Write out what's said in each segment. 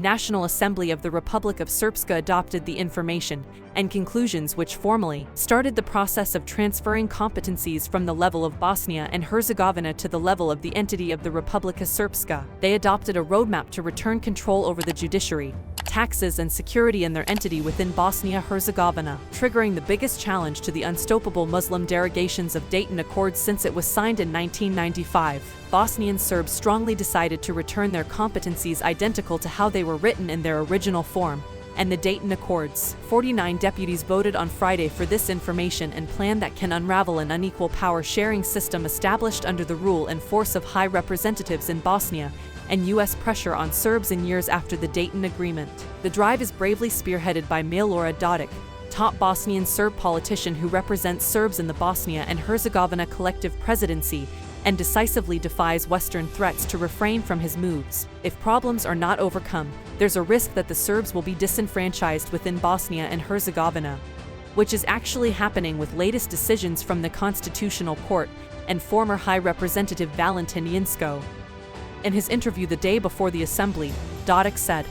National Assembly of the Republic of Srpska adopted the information and conclusions which formally started the process of transferring competencies from the level of Bosnia and Herzegovina to the level of the entity of the Republika Srpska. They adopted a roadmap to return control over the judiciary, taxes and security in their entity within Bosnia-Herzegovina, triggering the biggest challenge to the unstoppable Muslim derogations of Dayton Accords since it was signed in 1995. Bosnian Serbs strongly decided to return their competencies identical to how they were written in their original form, and the Dayton Accords. 49 deputies voted on Friday for this information and plan that can unravel an unequal power-sharing system established under the rule and force of high representatives in Bosnia, and U.S. pressure on Serbs in years after the Dayton Agreement. The drive is bravely spearheaded by Milorad Dodik, top Bosnian Serb politician who represents Serbs in the Bosnia and Herzegovina collective presidency, and decisively defies Western threats to refrain from his moves. If problems are not overcome, there's a risk that the Serbs will be disenfranchised within Bosnia and Herzegovina, which is actually happening with latest decisions from the Constitutional Court and former High Representative Valentin Jinsko. In his interview the day before the assembly, Dodik said,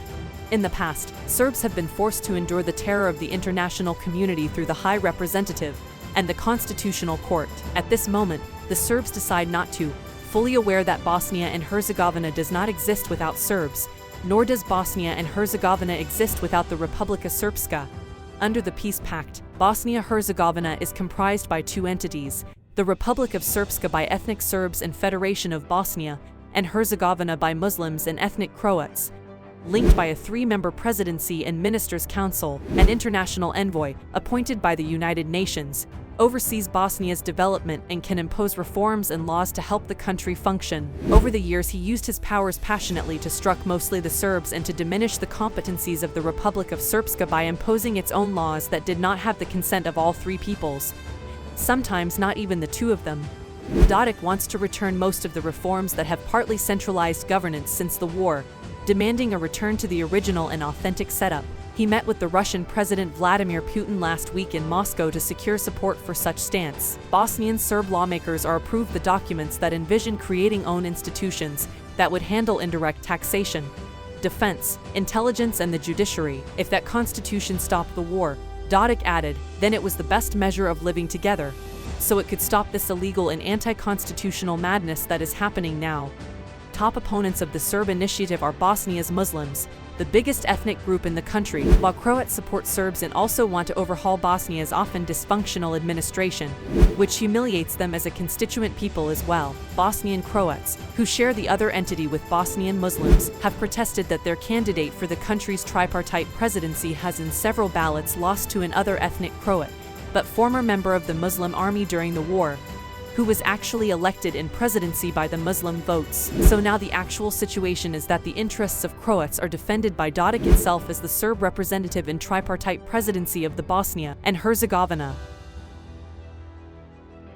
"In the past, Serbs have been forced to endure the terror of the international community through the High Representative and the Constitutional Court. At this moment, the Serbs decide not to, fully aware that Bosnia and Herzegovina does not exist without Serbs, nor does Bosnia and Herzegovina exist without the Republika Srpska." Under the Peace Pact, Bosnia-Herzegovina is comprised by two entities, the Republic of Srpska by ethnic Serbs and Federation of Bosnia and Herzegovina by Muslims and ethnic Croats, linked by a three-member presidency and ministers' council. An international envoy, appointed by the United Nations, oversees Bosnia's development and can impose reforms and laws to help the country function. Over the years he used his powers passionately to struck mostly the Serbs and to diminish the competencies of the Republic of Srpska by imposing its own laws that did not have the consent of all three peoples, sometimes not even the two of them. Dodik wants to return most of the reforms that have partly centralized governance since the war, demanding a return to the original and authentic setup. He met with the Russian President Vladimir Putin last week in Moscow to secure support for such stance. Bosnian Serb lawmakers are approved the documents that envision creating own institutions that would handle indirect taxation, defense, intelligence and the judiciary. If that constitution stopped the war, Dodik added, then it was the best measure of living together, so it could stop this illegal and anti-constitutional madness that is happening now. Top opponents of the Serb initiative are Bosnia's Muslims, the biggest ethnic group in the country, while Croats support Serbs and also want to overhaul Bosnia's often dysfunctional administration, which humiliates them as a constituent people as well. Bosnian Croats, who share the other entity with Bosnian Muslims, have protested that their candidate for the country's tripartite presidency has in several ballots lost to another ethnic Croat, but former member of the Muslim army during the war, who was actually elected in presidency by the Muslim votes. So now the actual situation is that the interests of Croats are defended by Dodik itself as the Serb representative in tripartite presidency of the Bosnia and Herzegovina.